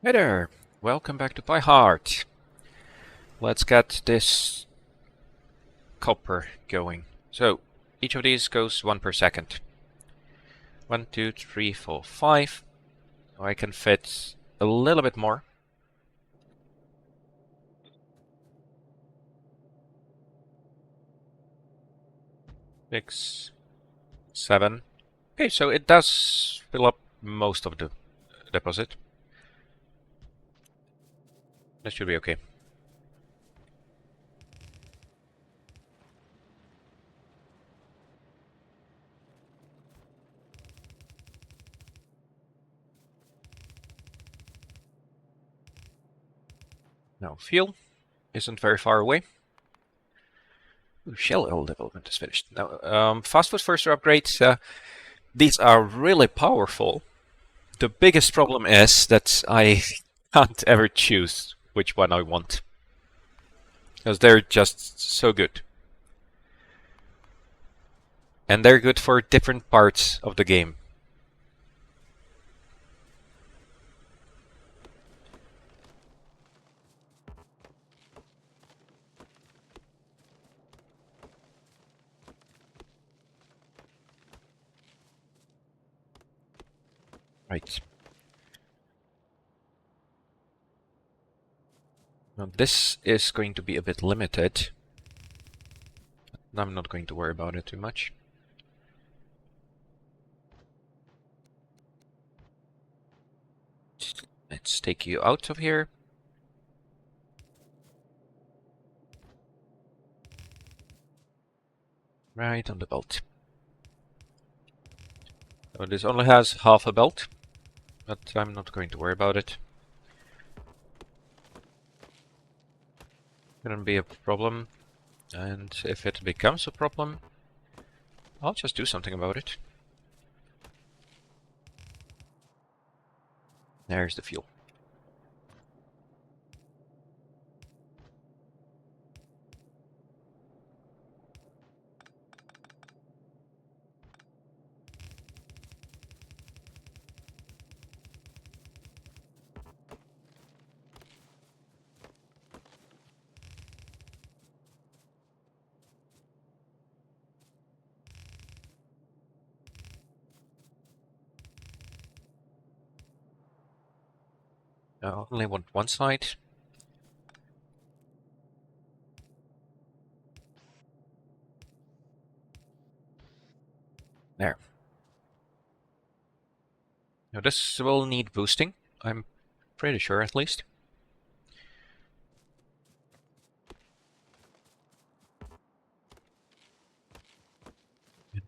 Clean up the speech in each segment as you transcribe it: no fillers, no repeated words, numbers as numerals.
Hey there, welcome back to PyHard. Let's get this copper going. So, each of these goes 1 per second. 1, 2, 3, 4, 5. So I can fit a little bit more. 6, 7. Okay, so it does fill up most of the deposit. That should be okay. Now, fuel isn't very far away. Ooh, shell oil development is finished. Now, fast food forestry upgrades. These are really powerful. The biggest problem is that I can't ever choose which one I want, because they're just so good. And they're good for different parts of the game. Right. Now this is going to be a bit limited. I'm not going to worry about it too much. Let's take you out of here. Right on the belt. So this only has half a belt, but I'm not going to worry about it. Shouldn't be a problem. And if it becomes a problem, I'll just do something about it. There's the fuel. I only want one side. There. Now this will need boosting, I'm pretty sure at least.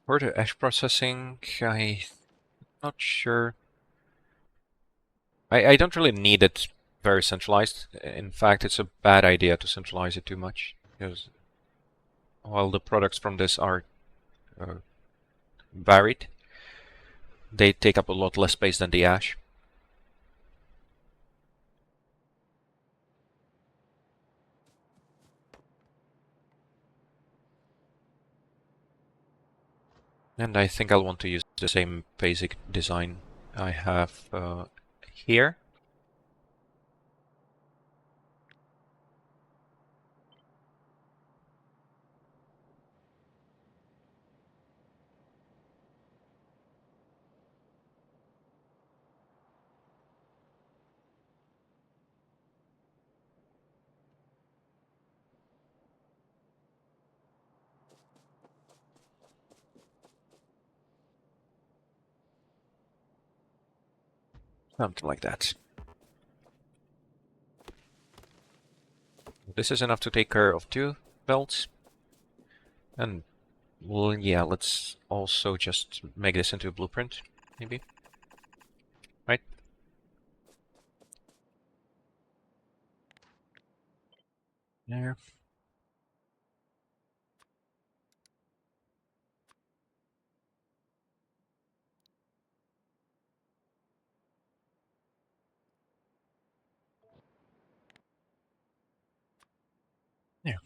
For the ash processing, I'm not sure. I don't really need it very centralized. In fact, it's a bad idea to centralize it too much, because while the products from this are uh, varied, they take up a lot less space than the ash. And I think I'll want to use the same basic design I have here. Something like that. This is enough to take care of 2 belts. And, well, yeah, let's also just make this into a blueprint, maybe. Right? There. There.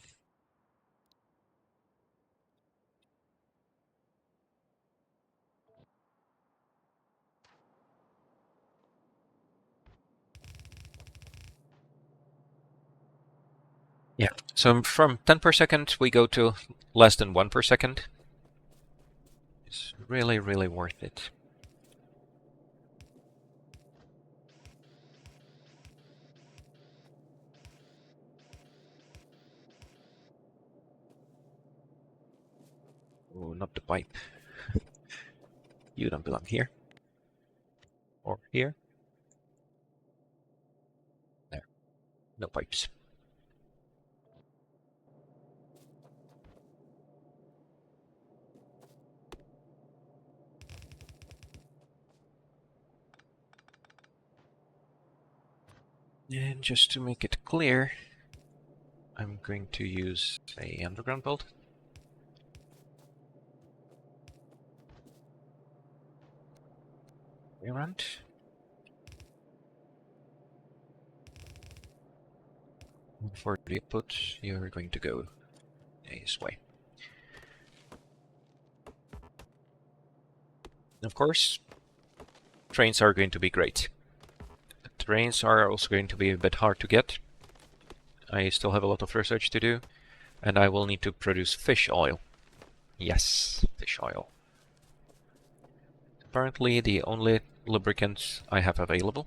Yeah, so from 10 per second, we go to less than 1 per second. It's really, really worth it. Oh, not the pipe. You don't belong here. Or here. There. No pipes. And just to make it clear, I'm going to use a underground build. Around. For the input, you're going to go this way. Of course, trains are going to be great. The trains are also going to be a bit hard to get. I still have a lot of research to do, and I will need to produce fish oil. Yes, fish oil. Apparently the only lubricants I have available.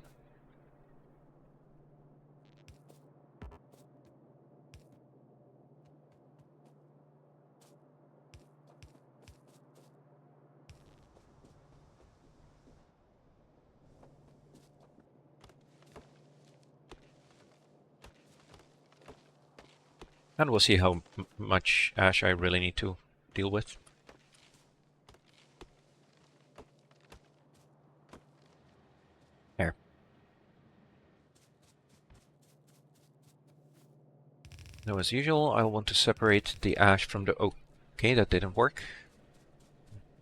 And we'll see how much ash I really need to deal with. There. Now, as usual, I'll want to separate the ash from the... Oh, okay, that didn't work.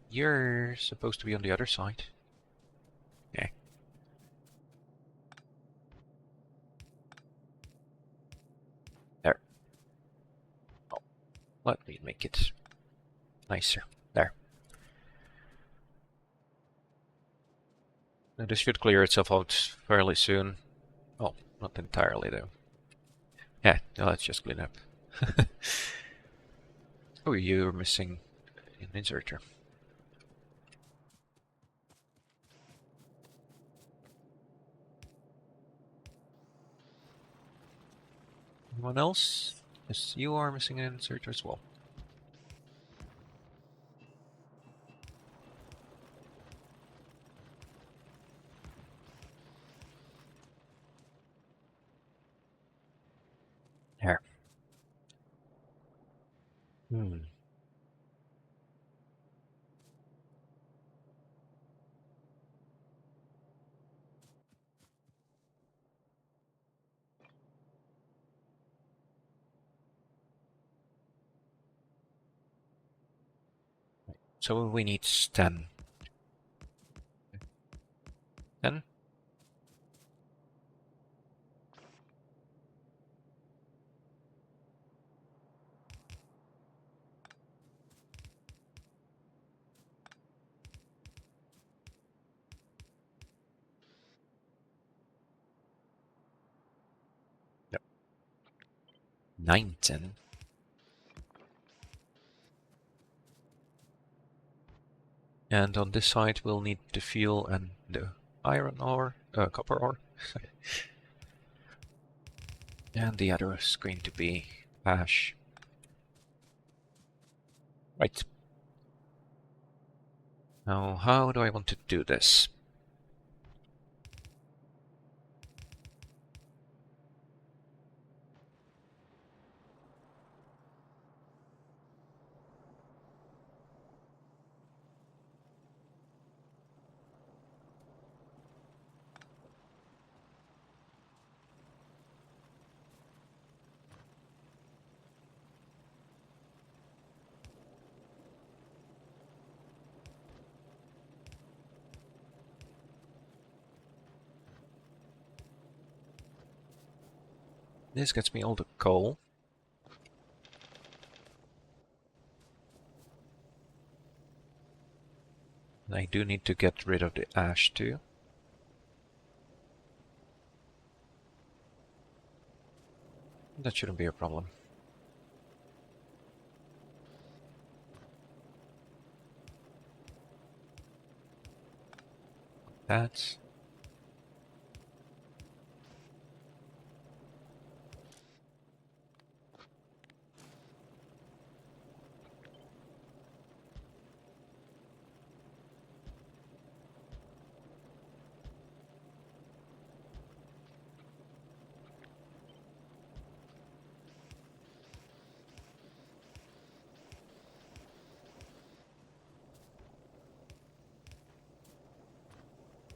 You're supposed to be on the other side. Okay. There. Oh, let me make it nicer. There. Now, this should clear itself out fairly soon. Oh, not entirely, though. Yeah, no, let's just clean up. Oh, you're missing an inserter. Anyone else? Yes, you are missing an inserter as well. There. So we need 10. 10? Yep. 9, 10. And on this side we'll need the fuel and the iron ore, copper ore. And the other is going to be ash. Right. Now, how do I want to do this? This gets me all the coal. And I do need to get rid of the ash too. That shouldn't be a problem. that.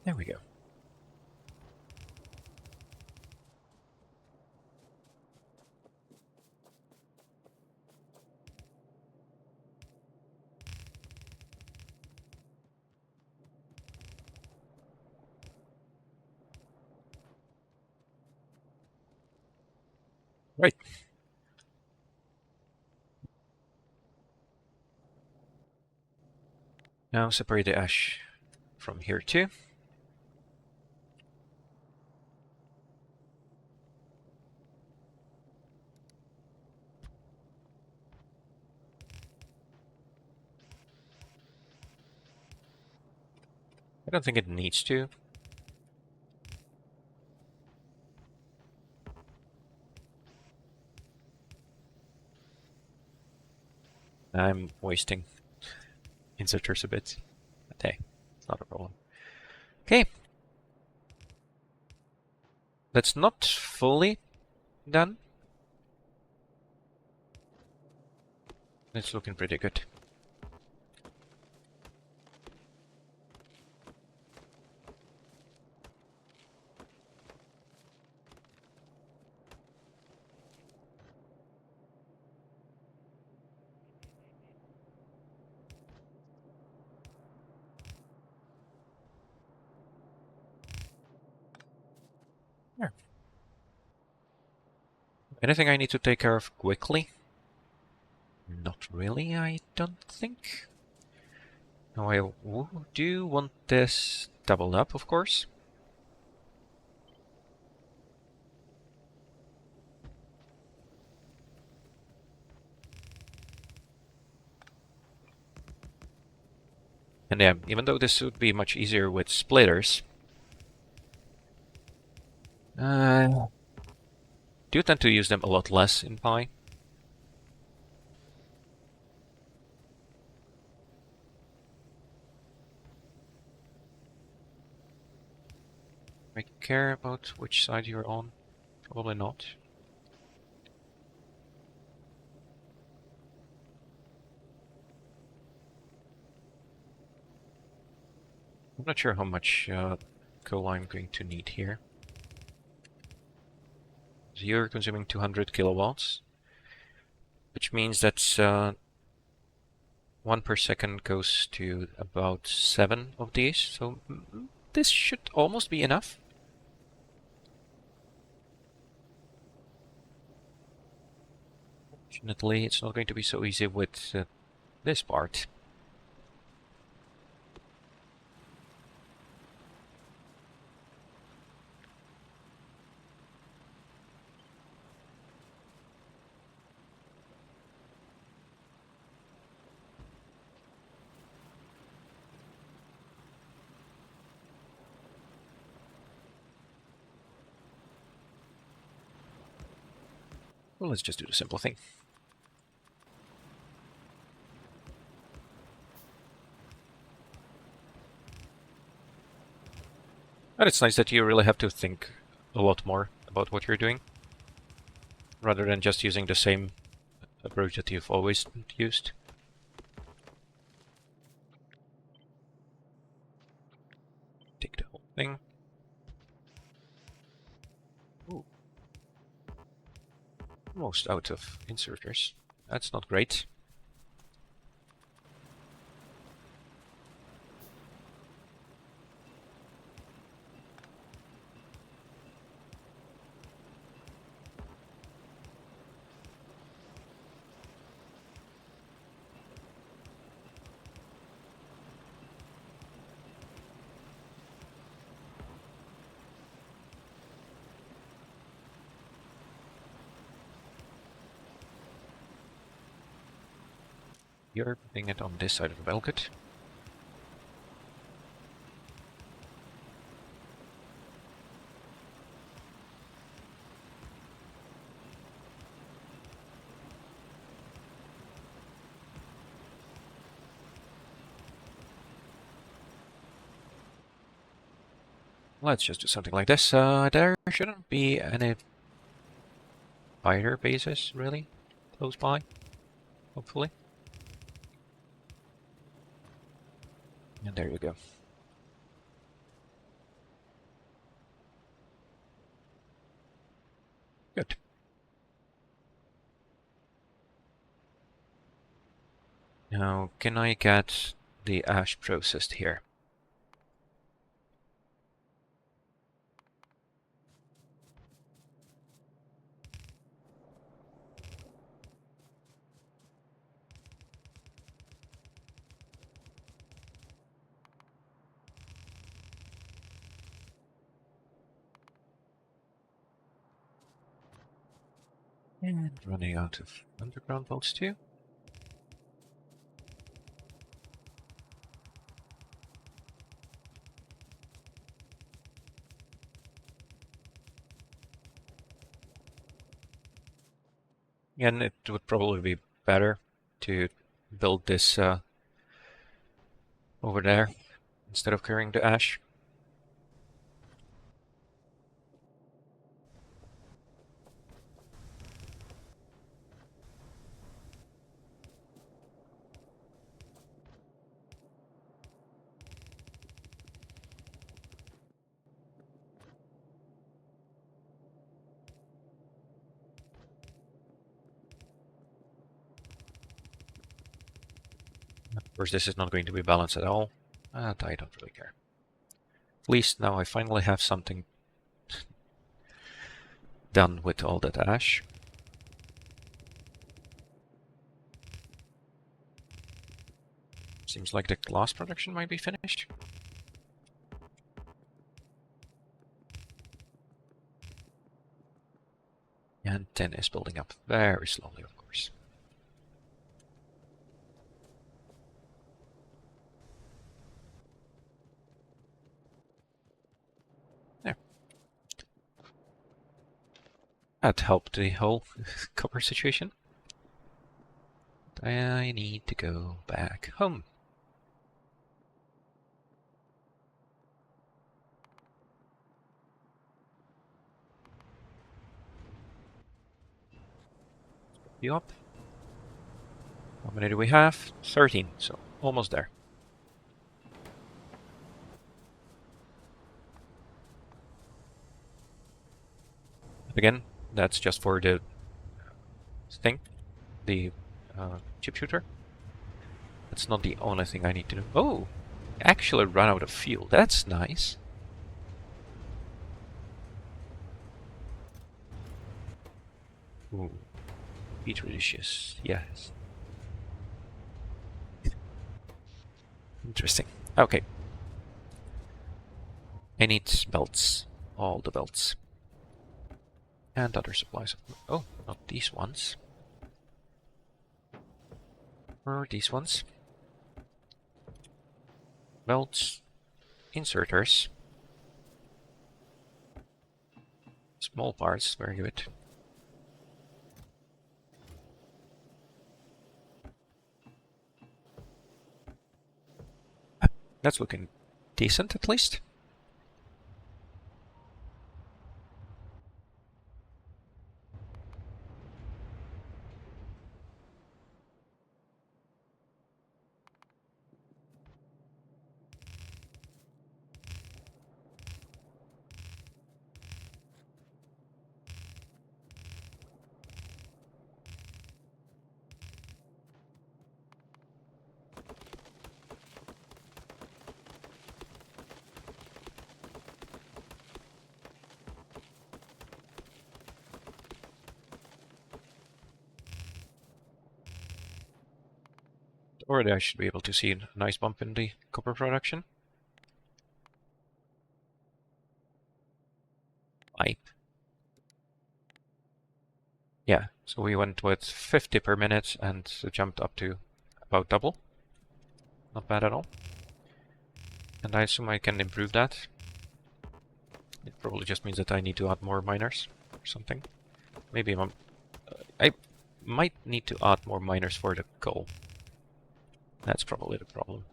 There we go. Right. Now separate the ash from here too. I don't think it needs to. I'm wasting inserters a bit. But hey, it's not a problem. Okay. That's not fully done. It's looking pretty good. There. Anything I need to take care of quickly? Not really, I don't think. Now I do want this doubled up, of course. And yeah, even though this would be much easier with splitters, do tend to use them a lot less in Pi. I care about which side you're on? Probably not. I'm not sure how much coal I'm going to need here. So you're consuming 200 kilowatts, which means that 1 per second goes to about 7 of these, so this should almost be enough. Fortunately, it's not going to be so easy with this part. Well, let's just do the simple thing. But it's nice that you really have to think a lot more about what you're doing, rather than just using the same approach that you've always used. Take the whole thing. Ooh. Almost out of inserters. That's not great. You're putting it on this side of the bulkhead. let's just do something like this. There shouldn't be any fighter bases, really, close by, hopefully. And there you go. Good. Now, can I get the ash processed here? And running out of underground bolts too. And it would probably be better to build this over there instead of carrying the ash. Of course, this is not going to be balanced at all, but I don't really care. At least now I finally have something done with all that ash. Seems like the glass production might be finished. And tin is building up very slowly, of course. There. That helped the whole copper situation. I need to go back home. You up? How many do we have? 13, so almost there. Again, that's just for the thing, the chip shooter. That's not the only thing I need to do. Oh, actually run out of fuel. That's nice. Ooh, petri dishes. Yes. Interesting. Okay. I need belts. All the belts. And other supplies. Oh, not these ones. Or these ones. Belts. Inserters. Small parts, very good. That's looking decent, at least. Already I should be able to see a nice bump in the copper production. Pipe. Yeah, so we went with 50 per minute and jumped up to about double. Not bad at all. And I assume I can improve that. It probably just means that I need to add more miners or something. Maybe I might need to add more miners for the coal. That's probably the problem.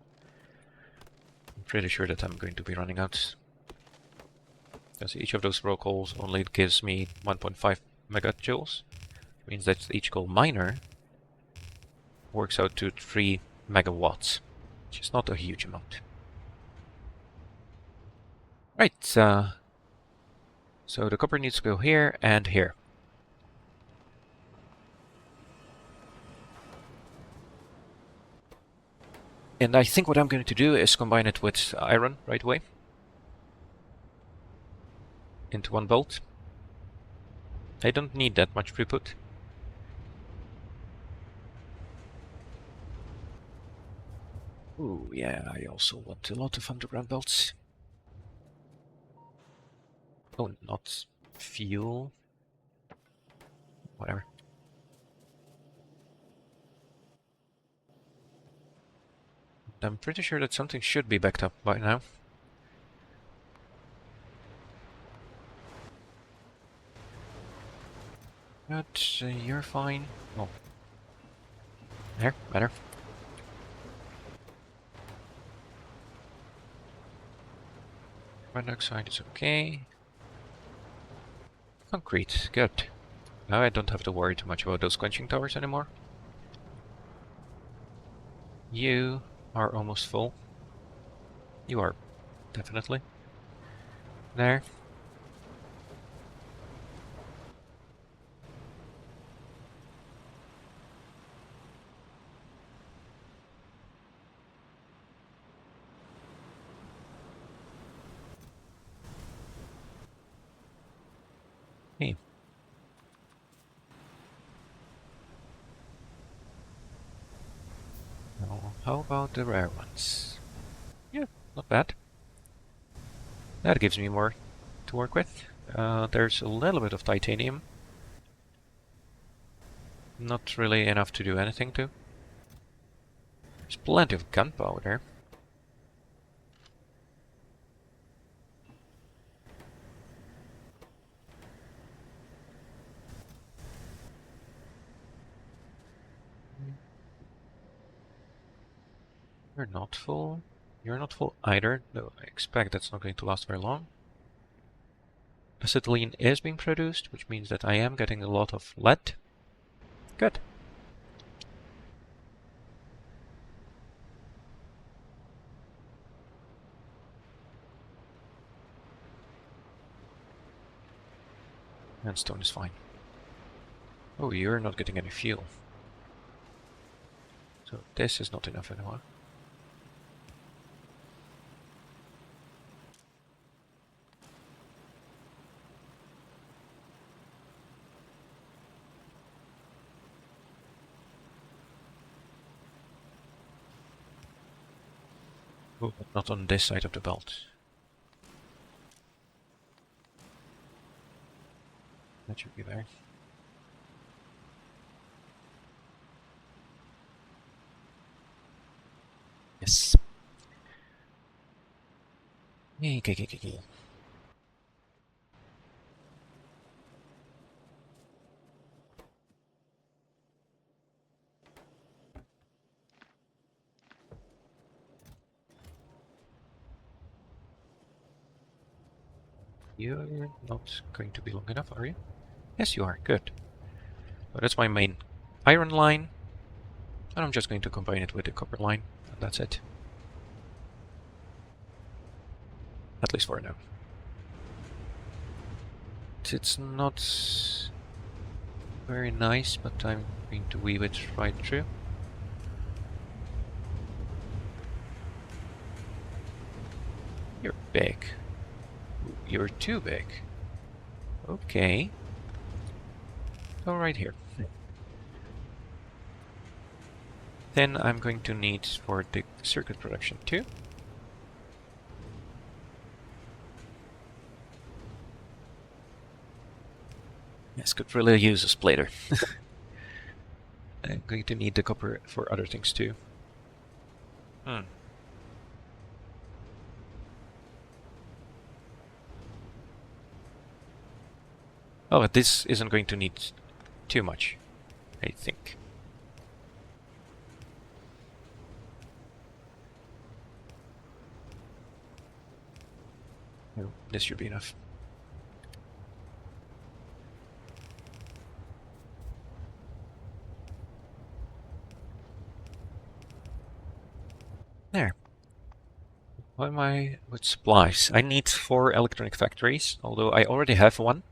I'm pretty sure that I'm going to be running out. because each of those raw coals only gives me 1.5 megajoules. Which means that each coal miner works out to 3 megawatts, which is not a huge amount. Right, so the copper needs to go here and here. And I think what I'm going to do is combine it with iron right away into one bolt. I don't need that much throughput. Ooh, yeah, I also want a lot of underground belts. Oh, not fuel. Whatever. I'm pretty sure that something should be backed up by now. But you're fine. Oh. There, better. Carbon dioxide is okay. Concrete, good. Now I don't have to worry too much about those quenching towers anymore. You are almost full. You are definitely. There. Hey. Now, how about the rare ones? Yeah, not bad. That gives me more to work with. There's a little bit of titanium. Not really enough to do anything to. There's plenty of gunpowder. You're not full. You're not full either, though I expect that's not going to last very long. Acetylene is being produced, which means that I am getting a lot of lead. Good. And stone is fine. Oh, you're not getting any fuel. So this is not enough anymore. Oh, but not on this side of the belt. That should be there. Yes. Okay. You're not going to be long enough, are you? Yes, you are. Good. So that's my main iron line. And I'm just going to combine it with the copper line. And that's it. At least for now. It's not very nice, but I'm going to weave it right through. You're big. You're too big. Okay. Go right here. Then I'm going to need for the circuit production too. Yes, could really use a splitter. I'm going to need the copper for other things too. Oh, but this isn't going to need too much, I think. No, this should be enough. How am I with supplies? I need 4 electronic factories, although I already have one.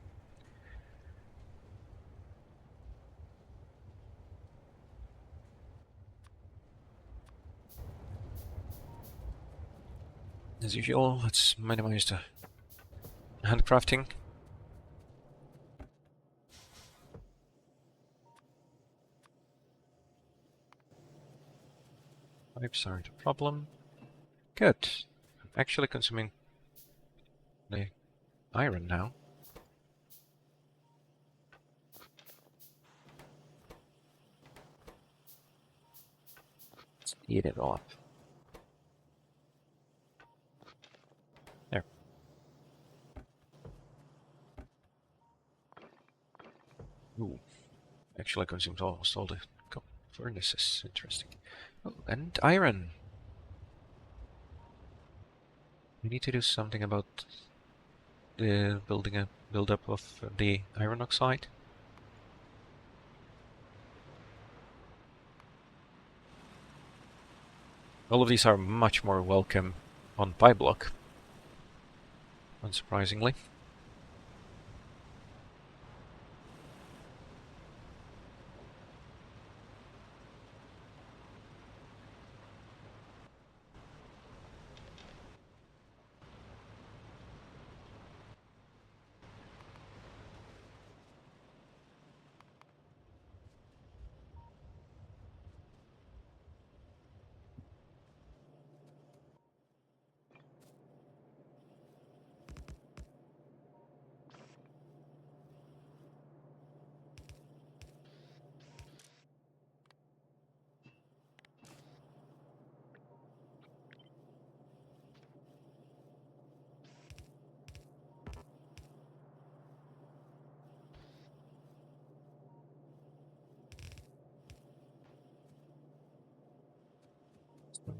As usual, let's minimize the handcrafting. Pipes aren't a problem. Good. I'm actually consuming the iron now. Let's eat it all up. There. Ooh. Actually consumes almost all the furnaces. Interesting. Oh, and iron. We need to do something about the build-up of the iron oxide. All of these are much more welcome on PyBlock, unsurprisingly.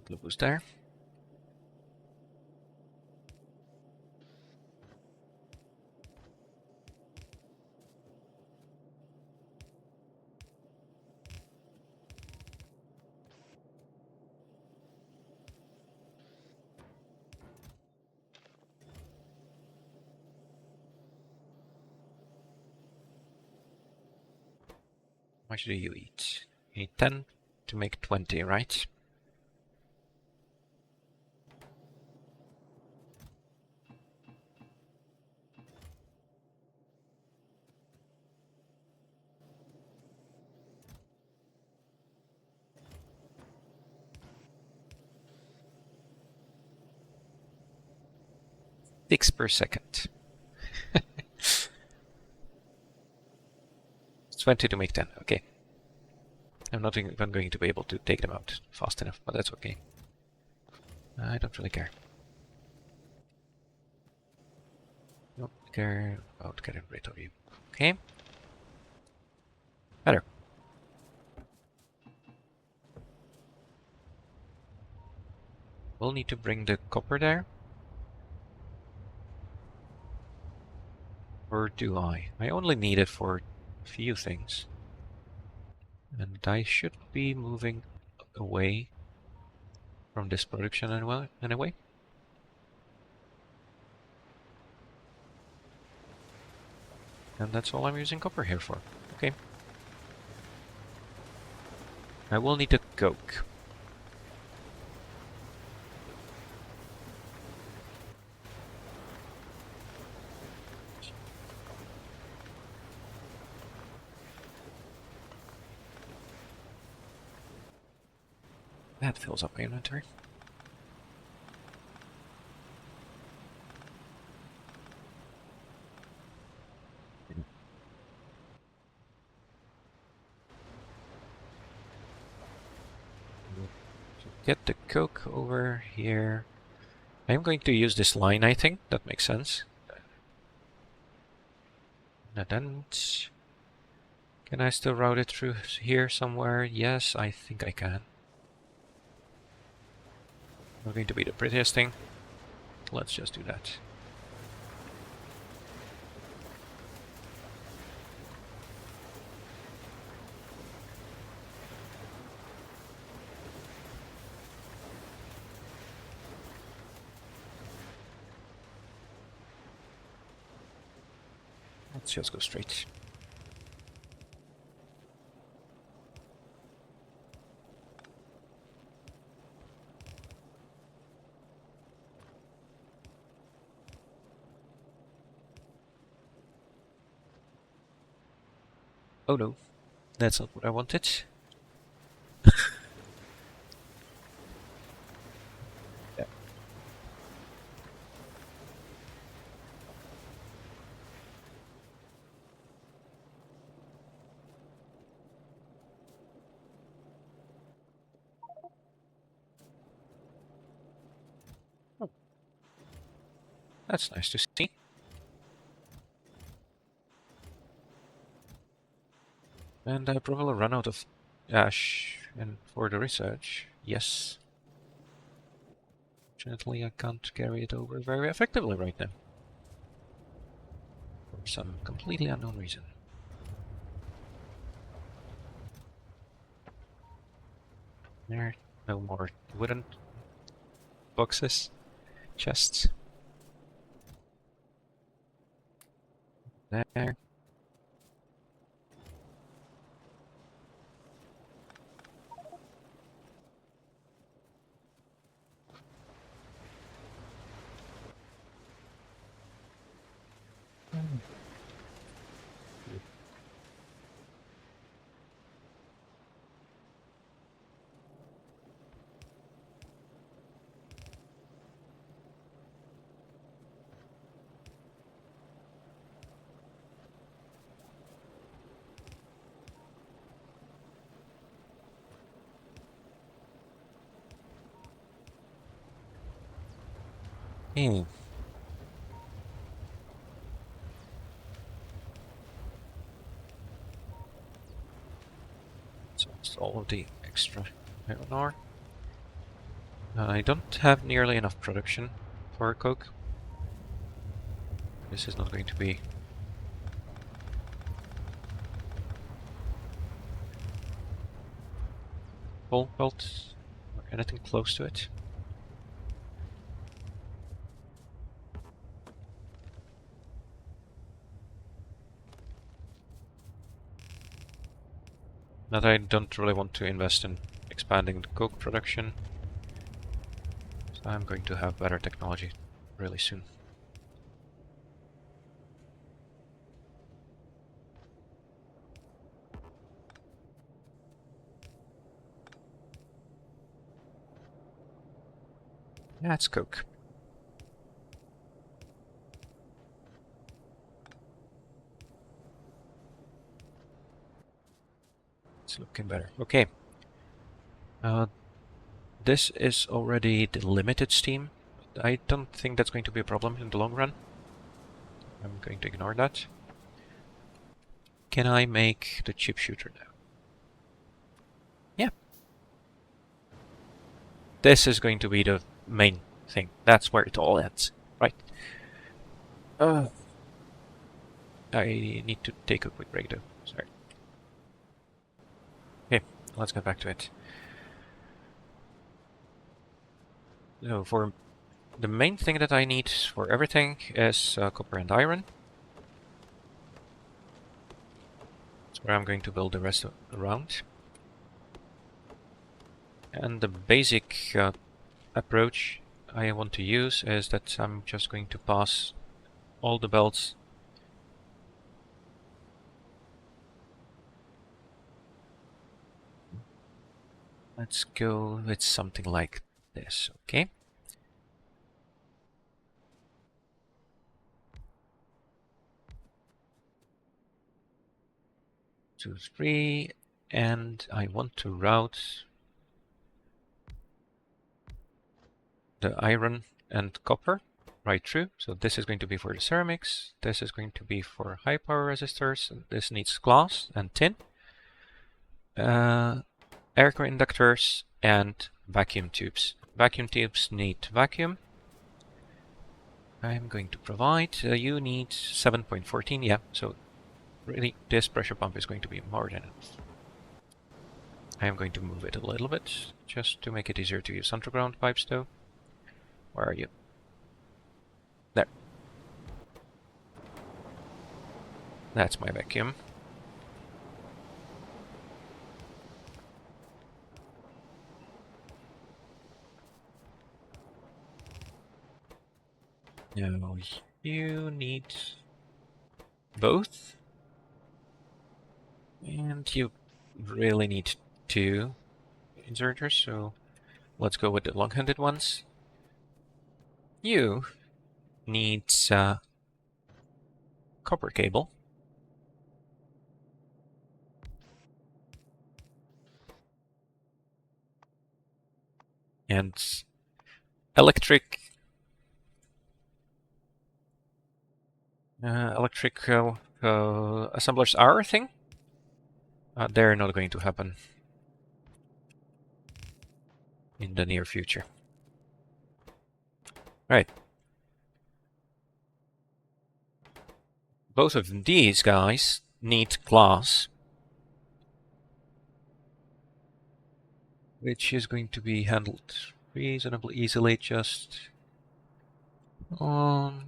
Globus there. How much do you eat? You need 10 to make 20, right? Ticks per second. 20 to make 10, okay. I'm not even going to be able to take them out fast enough, but that's okay. I don't really care. Don't care about getting rid of you. Okay. Better. We'll need to bring the copper there. Or do I? I only need it for a few things. And I should be moving away from this production anyway. And that's all I'm using copper here for. Okay. I will need a coke. That fills up my inventory. Get the coke over here. I'm going to use this line, I think. That makes sense. Can I still route it through here somewhere? Yes, I think I can. Not going to be the prettiest thing. Let's just do that. Let's just go straight. Oh no, that's not what I wanted. Yeah. Oh, that's nice to see. And I probably run out of ash and for the research. Yes. Fortunately, I can't carry it over very effectively right now. For some completely unknown reason. There, no more wooden boxes, chests. There. Hmm. So it's all of the extra iron ore. I don't have nearly enough production for coke. This is not going to be full built or anything close to it. That I don't really want to invest in expanding the coke production. So I'm going to have better technology really soon. Yeah, it's coke. It's looking better. Okay. This is already the limited steam. I don't think that's going to be a problem in the long run. I'm going to ignore that. Can I make the chip shooter now? Yeah. This is going to be the main thing. That's where it all ends, right? I need to take a quick break though. Sorry. Okay, let's get back to it. So for the main thing that I need for everything is copper and iron. That's where I'm going to build the rest around. And the basic approach I want to use is that I'm just going to pass all the belts Let's go with something like this, okay? 2, 3, and I want to route the iron and copper right through. So this is going to be for the ceramics, this is going to be for high power resistors, and this needs glass and tin, air core inductors, and vacuum tubes. Vacuum tubes need vacuum. I'm going to provide, you need 7.14, yeah, so really this pressure pump is going to be more than enough. I am going to move it a little bit, just to make it easier to use underground pipes though. Where are you? There. That's my vacuum. No, you need both. And you really need 2 inserters, so let's go with the long-handed ones. You need copper cable. And electrical assemblers are a thing. They're not going to happen in the near future. Right. Both of these guys need glass, which is going to be handled reasonably easily. Just no,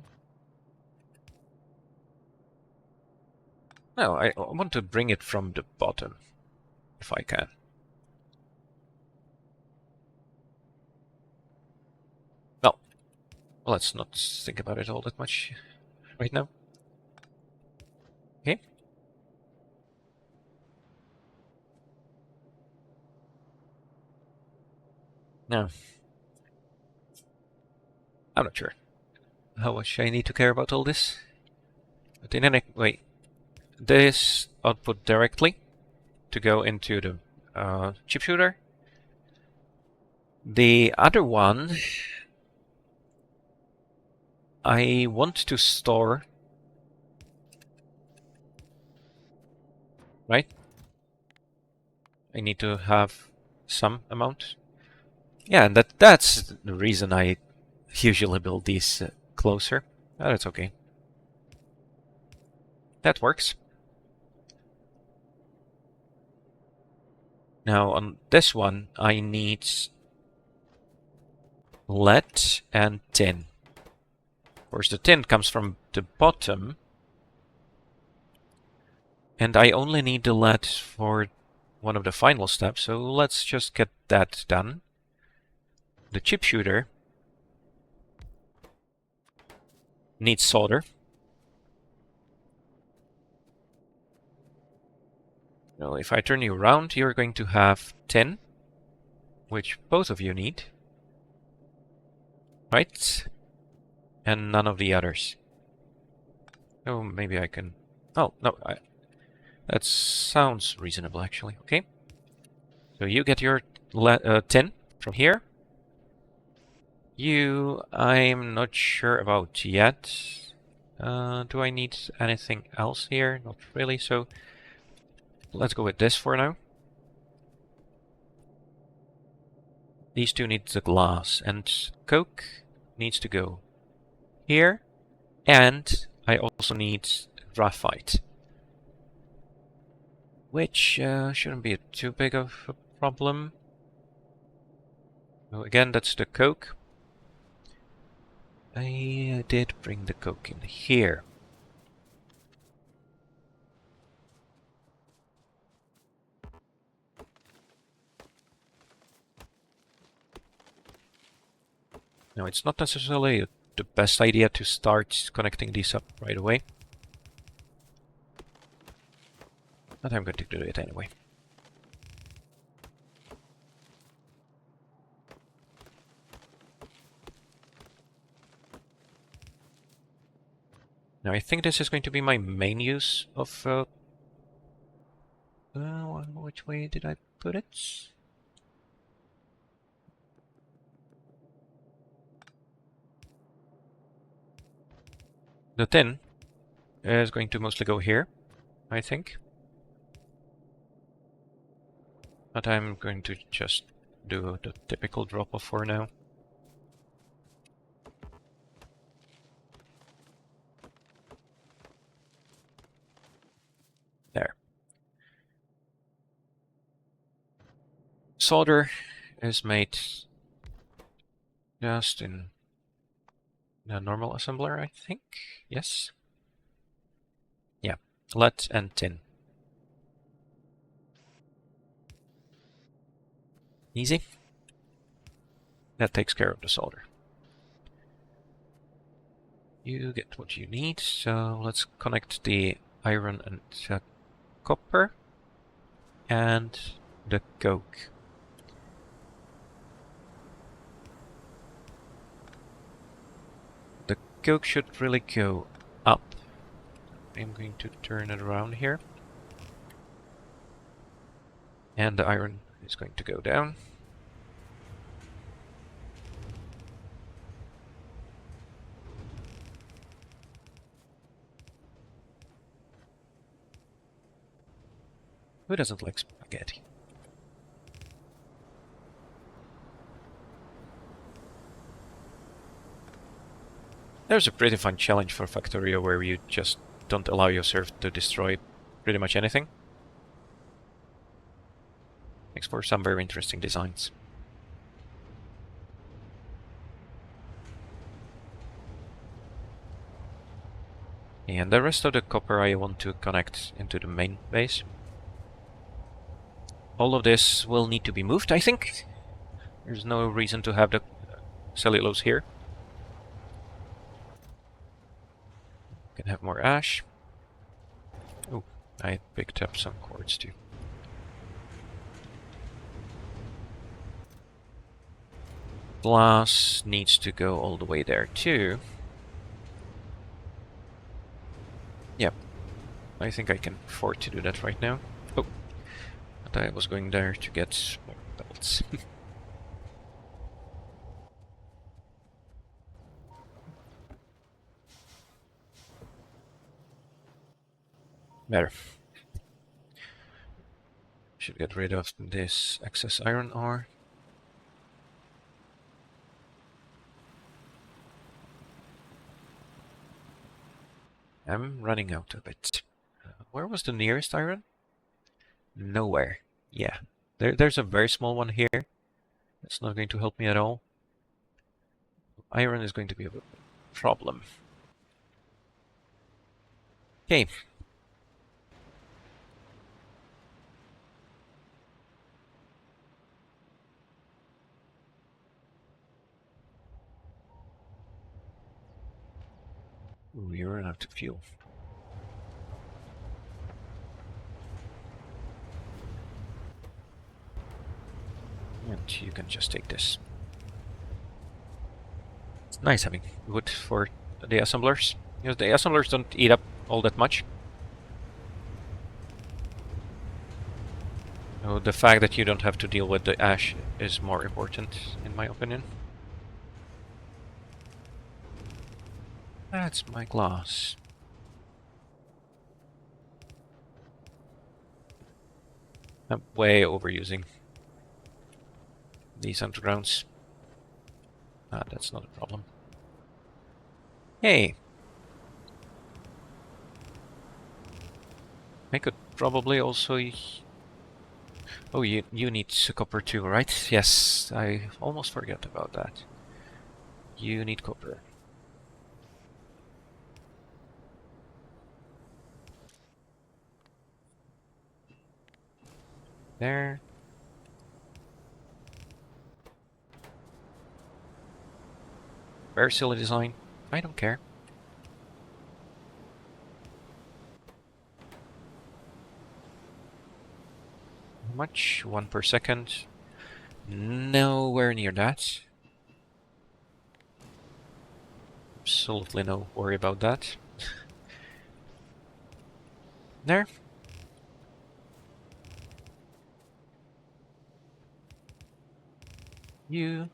I want to bring it from the bottom, if I can. Well, let's not think about it all that much right now. Okay. Now, I'm not sure how much I need to care about all this. But in any way, this output directly to go into the chip shooter. The other one, I want to store, right? I need to have some amount. Yeah, and that's the reason I usually build these closer. That's okay. That works. Now on this one, I need lead and tin. Of course, the tin comes from the bottom. And I only need the lead for one of the final steps, so let's just get that done. The chip shooter needs solder. Now, if I turn you around, you're going to have tin, which both of you need. Right? And none of the others. Oh, maybe I can... Oh, no, that sounds reasonable, actually. Okay. So you get your tin from here. You, I'm not sure about yet. Do I need anything else here? Not really, so let's go with this for now. These two need the glass, and coke needs to go here, and I also need graphite, which shouldn't be too big of a problem. So again, that's the coke. I did bring the coke in here. Now, it's not necessarily the best idea to start connecting these up right away, but I'm going to do it anyway. Now, I think this is going to be my main use of... which way did I put it? The tin is going to mostly go here, I think. But I'm going to just do the typical drop-off for now. There. Solder is made just in the normal assembler, I think. Yes. Yeah. lead and tin. Easy. That takes care of the solder. You get what you need, so let's connect the iron and copper and the coke. The coke should really go up. I'm going to turn it around here. And the iron is going to go down. Who doesn't like spaghetti? There's a pretty fun challenge for Factorio where you just don't allow yourself to destroy pretty much anything. Makes for some very interesting designs. And the rest of the copper I want to connect into the main base. All of this will need to be moved, I think. There's no reason to have the cellulose here. Can have more ash. Oh, I picked up some quartz too. Glass needs to go all the way there too. Yep, I think I can afford to do that right now. Oh, but I was going there to get more pellets. Better. Should get rid of this excess iron ore. I'm running out of it. Where was the nearest iron? Nowhere. Yeah. There's a very small one here. That's not going to help me at all. Iron is going to be a problem. Okay. We run out of fuel. And you can just take this. It's nice having wood for the assemblers. Because the assemblers don't eat up all that much. So the fact that you don't have to deal with the ash is more important, in my opinion. That's my glass. I'm way overusing these undergrounds. Ah, that's not a problem. Hey! I could probably also... Oh, you need copper too, right? Yes, I almost forgot about that. You need copper. There. Very silly design. I don't care. How much? 1 per second. Nowhere near that. Absolutely no worry about that. There. You.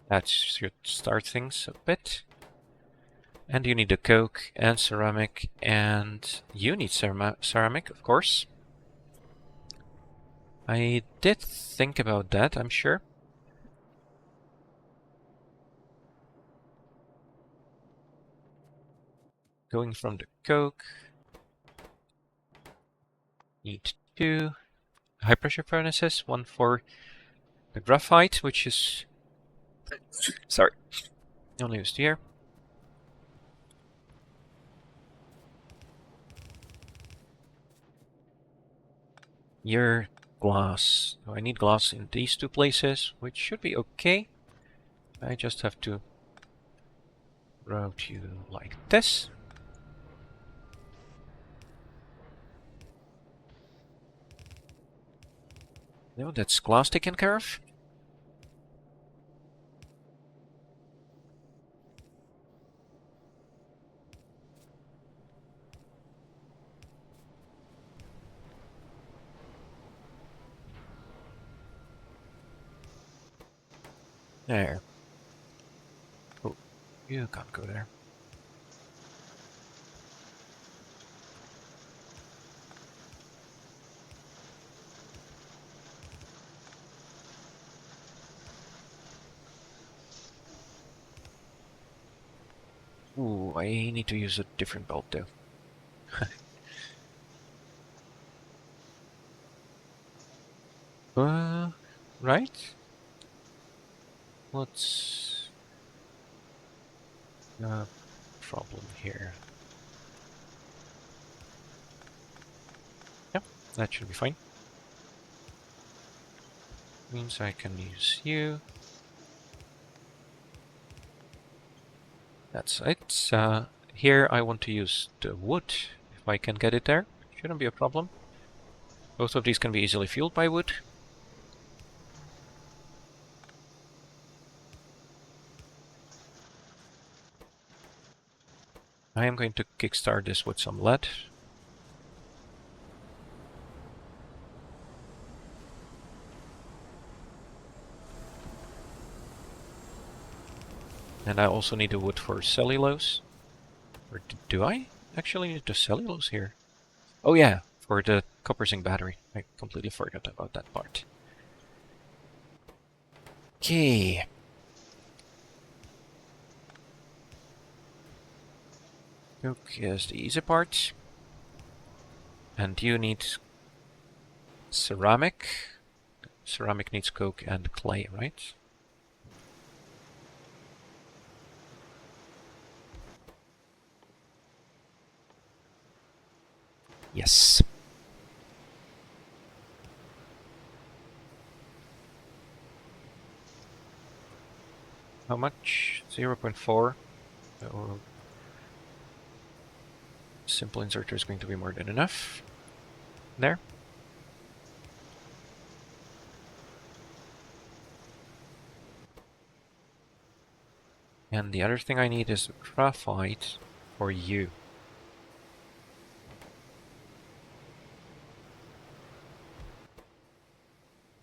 That should start things a bit. And you need a coke and ceramic, and you need ceramic, of course. I did think about that, I'm sure. Going from the coke. Need 2 high pressure furnaces, 1 for the graphite, which is... Sorry. Only used here. Your glass. So I need glass in these two places, which should be okay. I just have to route you like this. No, that's glass taken care of. There. Oh, you can't go there. Ooh, I need to use a different belt though. Right? What's the problem here? Yep, that should be fine. Means I can use you. That's it. Here I want to use the wood, if I can get it there. Shouldn't be a problem. Both of these can be easily fueled by wood. I am going to kickstart this with some lead. And I also need the wood for cellulose. Or do I actually need the cellulose here? Oh yeah, for the copper zinc battery. I completely forgot about that part. Okay. Coke is the easy part. And you need ceramic. Ceramic needs coke and clay, right? Yes. How much? 0.4. So simple inserter is going to be more than enough. There. And the other thing I need is graphite for you.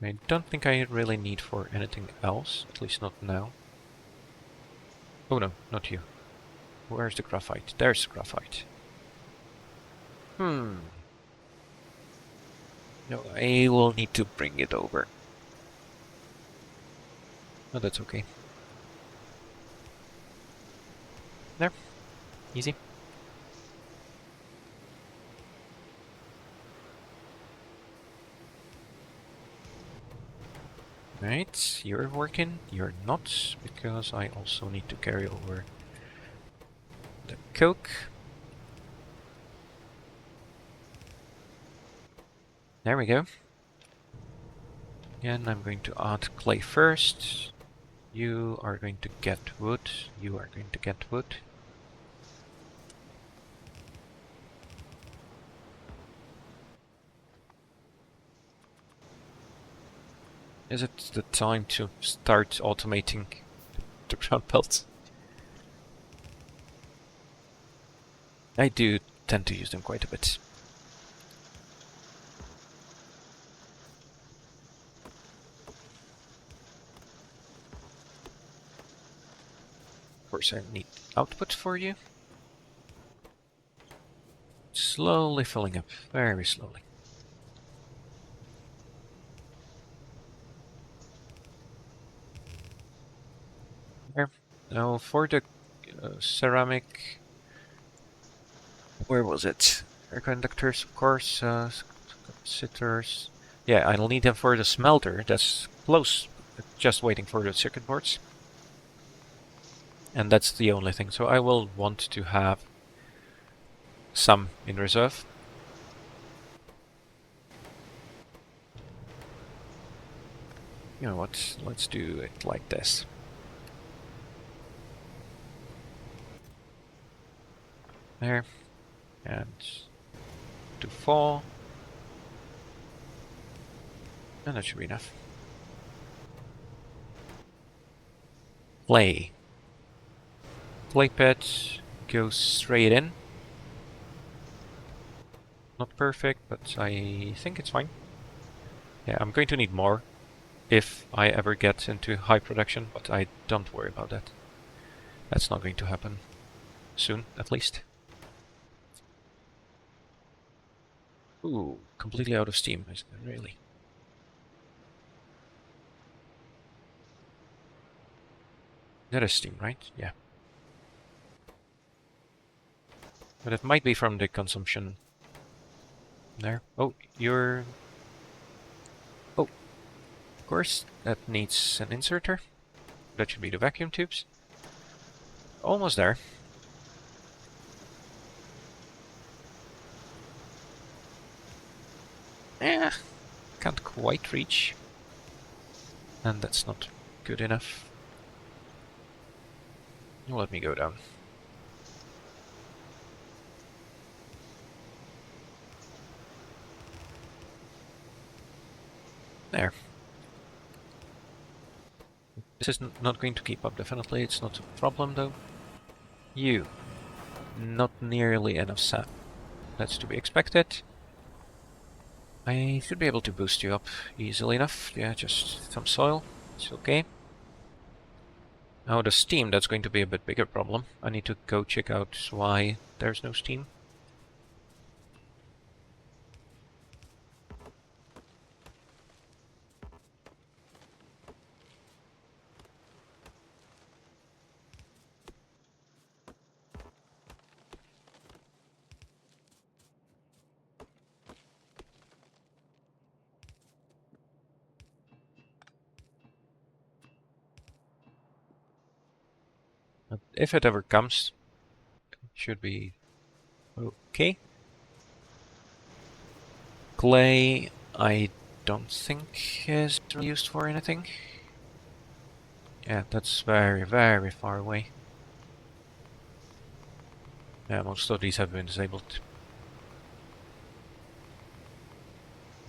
I don't think I really need for anything else, at least not now. Oh no, not you. Where's the graphite? There's graphite. No, I will need to bring it over. Oh, that's okay. There. Easy. Right, you're working, you're not, because I also need to carry over the coke. There we go. Again, I'm going to add clay first. You are going to get wood, you are going to get wood. Is it the time to start automating the ground belts? I do tend to use them quite a bit. Of course, I need output for you. Slowly filling up, very slowly. There. Now for the ceramic, where was it? Air conductors, of course, capacitors. Yeah, I'll need them for the smelter. That's close, just waiting for the circuit boards. And that's the only thing. So I will want to have some in reserve. You know what? Let's do it like this. There. And to 4. And that should be enough. Clay. Clay pit goes straight in. Not perfect, but I think it's fine. Yeah, I'm going to need more if I ever get into high production, but I don't worry about that. That's not going to happen soon, at least. Ooh, completely out of steam, really. That is steam, right? Yeah. But it might be from the consumption there. Oh, you're... Oh, of course, that needs an inserter. That should be the vacuum tubes. Almost there. Eh, can't quite reach. And that's not good enough. Let me go down. There. This is not going to keep up, definitely. It's not a problem, though. You. Not nearly enough sap. That's to be expected. I should be able to boost you up easily enough. Yeah, just some soil. It's okay. Now the steam, that's going to be a bit bigger problem. I need to go check out why there's no steam. But if it ever comes, it should be okay. Clay, I don't think is used for anything. Yeah, that's very, very far away. Yeah, most of these have been disabled.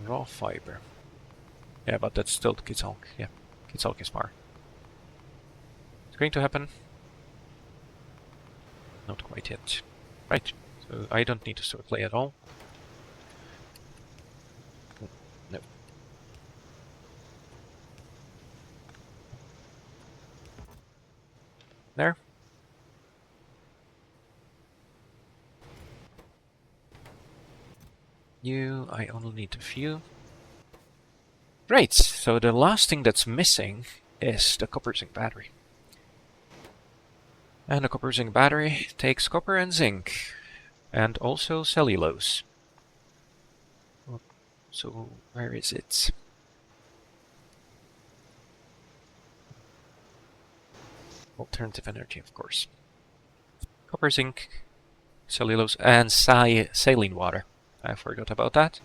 Raw fiber. Yeah, but that's still Kitsalk. Yeah, Kitsalk is far. It's going to happen. Not quite yet. Right, so I don't need to store clay at all. No. There. You, I only need a few. Great, so the last thing that's missing is the copper zinc battery. And the copper zinc battery takes copper and zinc, and also cellulose. So where is it? Alternative energy, of course. Copper, zinc, cellulose, and saline water. I forgot about that.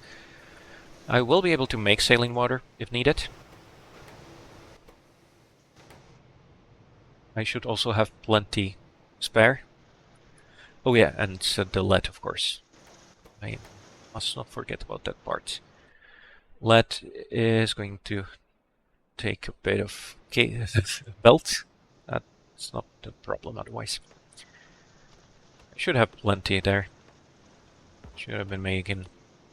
I will be able to make saline water if needed. I should also have plenty spare. Oh yeah, and the lead, of course. I must not forget about that part. Lead is going to take a bit of belt. That's not the problem otherwise. I should have plenty there. Should have been making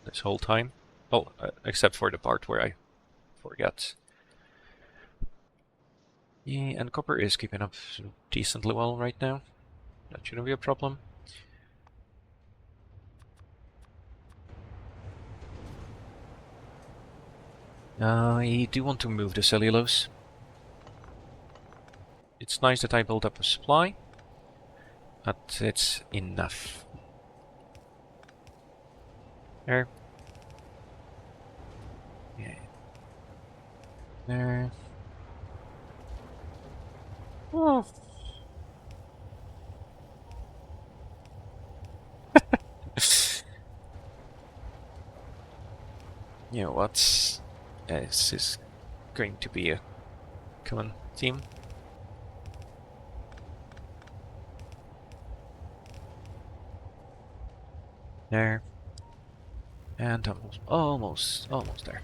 this whole time. Oh, except for the part where I forgot. Yeah, and copper is keeping up decently well right now. That shouldn't be a problem. I do want to move the cellulose. It's nice that I built up a supply, but it's enough. There. Yeah. There. Oh. You know what? This is going to be a common theme. There. And almost there.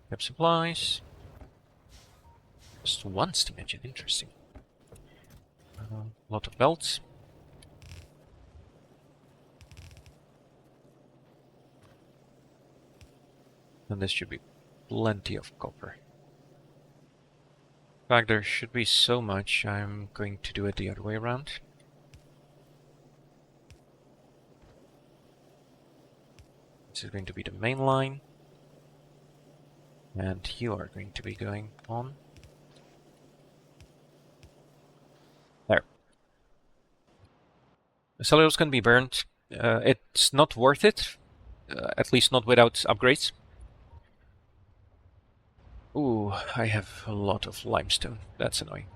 Grab supplies. Just one steam engine, interesting. A lot of belts. And this should be plenty of copper. In fact, there should be so much, I'm going to do it the other way around. This is going to be the main line. And you are going to be going on. There. The cellulose can be burned. It's not worth it. At least not without upgrades. Ooh, I have a lot of limestone. That's annoying.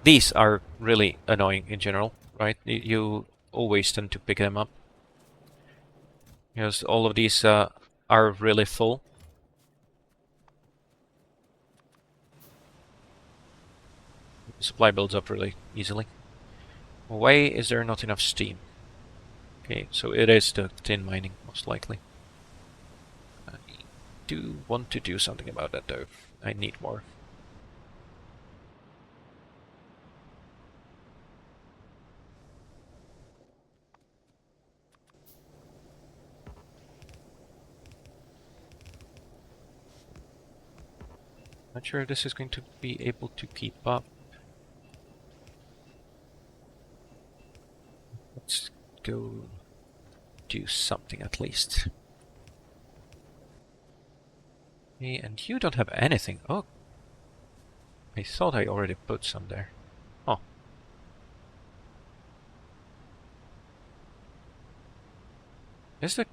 These are really annoying in general, right? You always tend to pick them up. Because all of these are really full. The supply builds up really easily. Why is there not enough steam? Okay, so it is the tin mining, most likely. I do want to do something about that, though. I need more. Not sure if this is going to be able to keep up. Let's go do something at least. Okay, and you don't have anything. Oh. I thought I already put some there. Oh. Is the...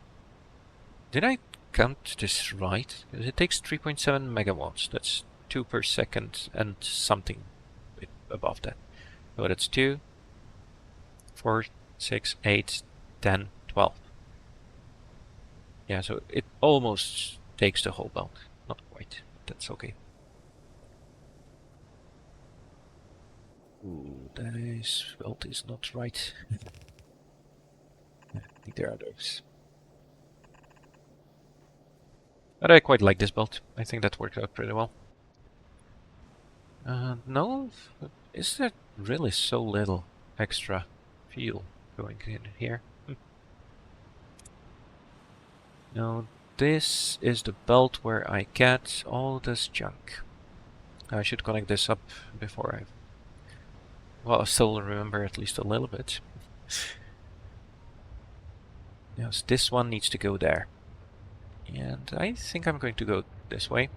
Did I count this right? Because it takes 3.7 megawatts. That's 2 per second and something above that. So that's 2, 4, 6, 8, 10, 12. Yeah, so it almost takes the whole belt. Not quite. That's okay. Ooh, this belt is not right. I think there are those. But I quite like this belt. I think that worked out pretty well. No? Is there really so little extra fuel going in here? No, this is the belt where I get all this junk. I should connect this up before I... Well, I still remember at least a little bit. Yes, this one needs to go there. And I think I'm going to go this way.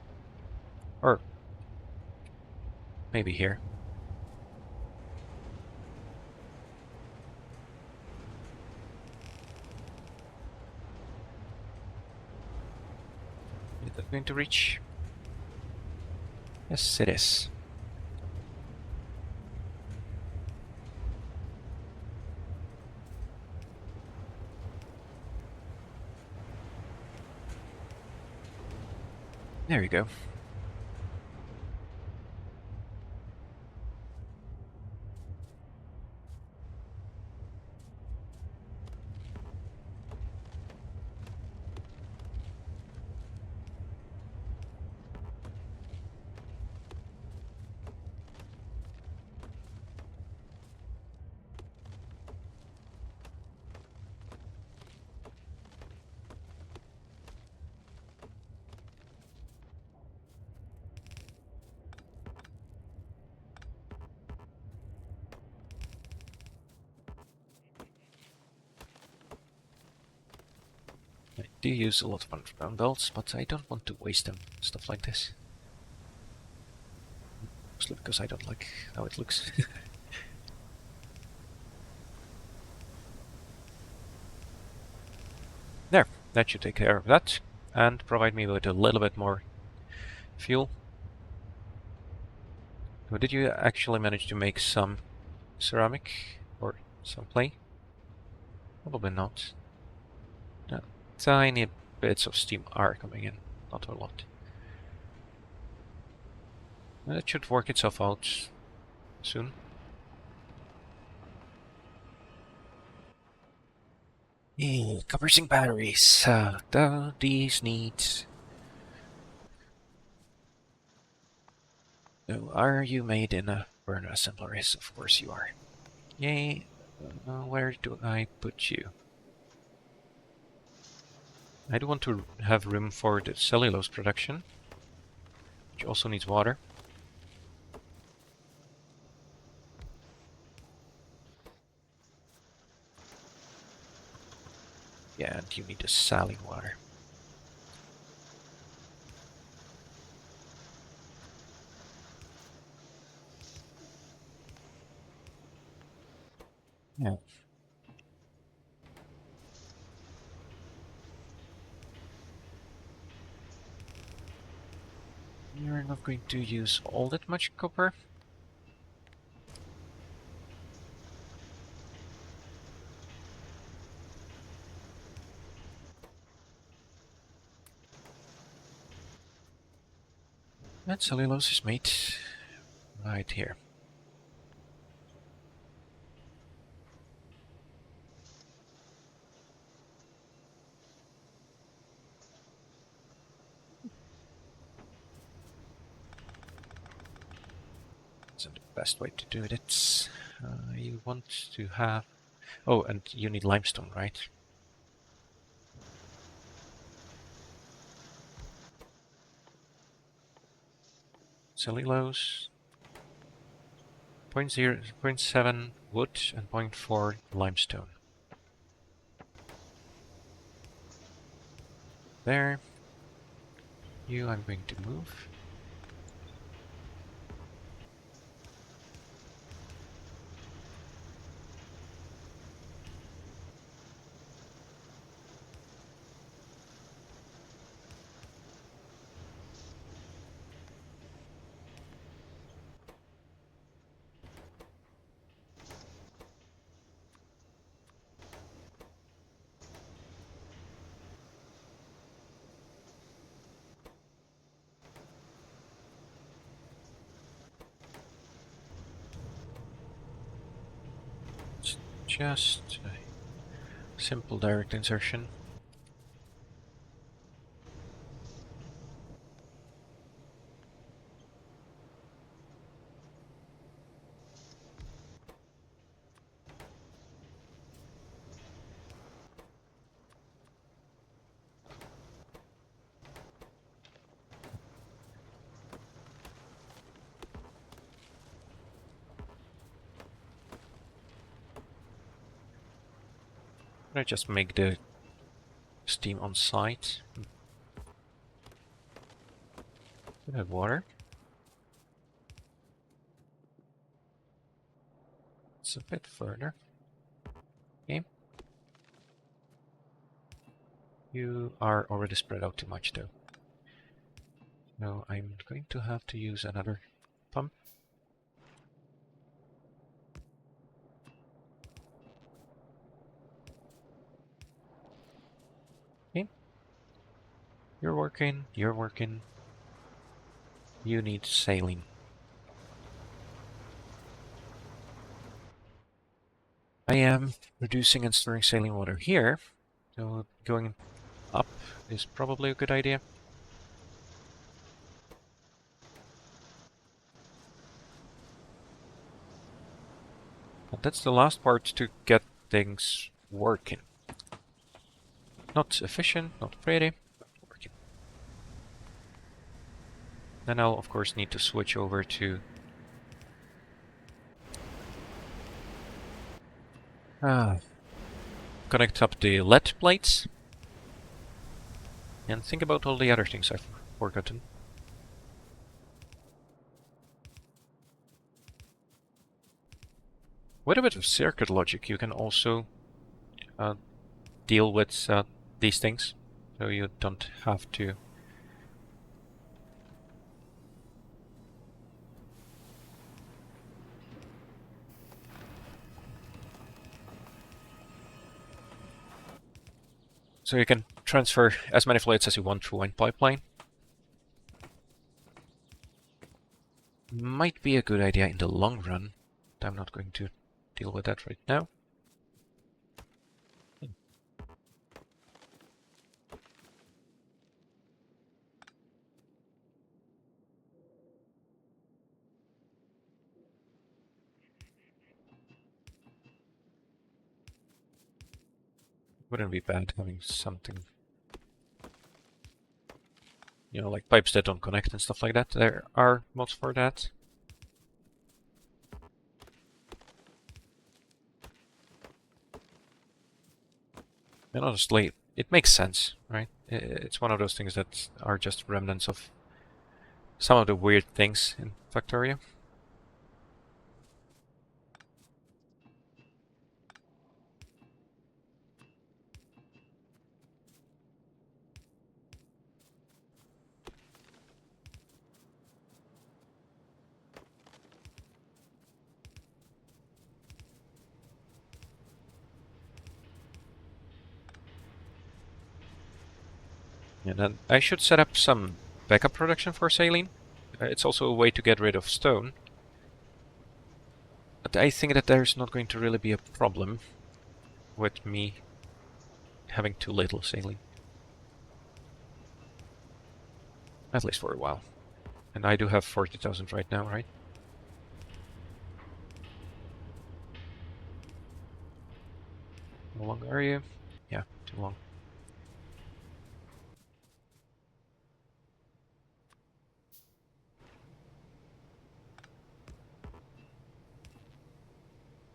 Or maybe here. Is that going to reach? Yes, it is. There you go. I do use a lot of underground belts, but I don't want to waste them. Stuff like this. Mostly because I don't like how it looks. There, that should take care of that. And provide me with a little bit more fuel. So did you actually manage to make some ceramic or some clay? Probably not. No. Tiny bits of steam are coming in, not a lot. And it should work itself out soon. Copper zinc batteries. These need. Oh, are you made in a burner assembler? Yes, of course you are. Yay. Where do I put you? I do want to have room for the cellulose production, which also needs water. Yeah, and you need the saline water. Yeah. You're not going to use all that much copper. And cellulose is made right here. That's the best way to do it. You want to have... Oh, and you need limestone, right? Cellulose, 0.7 wood and 0.4 limestone. There. You I'm going to move. It's just a simple direct insertion. I just make the steam on site. We have water. It's a bit further. Okay. You are already spread out too much though. No, I'm going to have to use another pump. Okay. You're working, you're working. You need saline. I am reducing and storing saline water here, so going up is probably a good idea. But that's the last part to get things working. Not efficient, not pretty, but working. Then I'll of course need to switch over to connect up the lead plates. And think about all the other things I've forgotten. With a bit of circuit logic, you can also deal with these things, so you don't have to. So you can transfer as many fluids as you want through one pipeline. Might be a good idea in the long run. But I'm not going to deal with that right now. Wouldn't be bad having something, you know, like pipes that don't connect and stuff like that. There are mods for that. And honestly, it makes sense, right? It's one of those things that are just remnants of some of the weird things in Factorio. And then I should set up some backup production for saline. It's also a way to get rid of stone. But I think that there's not going to really be a problem with me having too little saline. At least for a while. And I do have 40,000 right now, right? How long are you? Yeah, too long.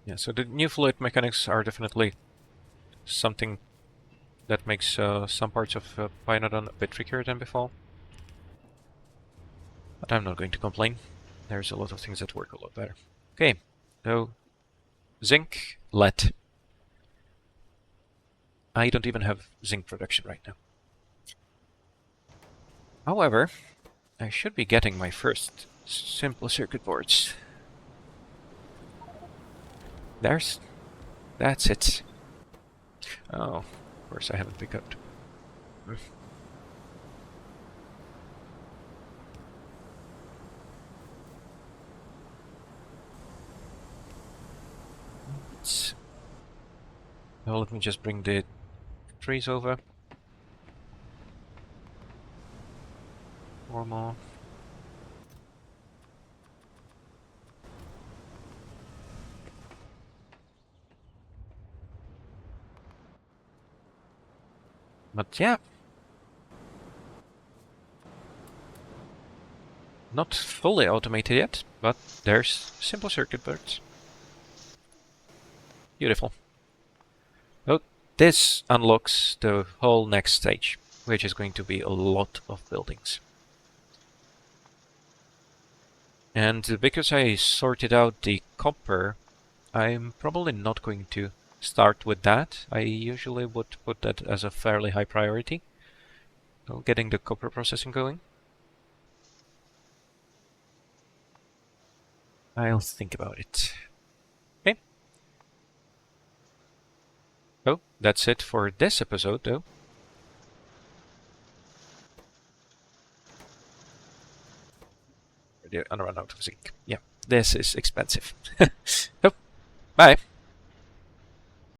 Yeah, so the new fluid mechanics are definitely something that makes some parts of Pyanodon a bit trickier than before. But I'm not going to complain. There's a lot of things that work a lot better. Okay, so zinc, lead. I don't even have zinc production right now. However, I should be getting my first simple circuit boards. That's it. Oh, of course I haven't picked up. Now let me just bring the trees over. Or more. But yeah. Not fully automated yet, but there's simple circuit boards. Beautiful. Oh, this unlocks the whole next stage, which is going to be a lot of buildings. And because I sorted out the copper, I'm probably not going to start with that. I usually would put that as a fairly high priority. So getting the copper processing going. I'll think about it. Okay. Oh, that's it for this episode, though. Already run out of zinc. Yeah, this is expensive. Oh, bye.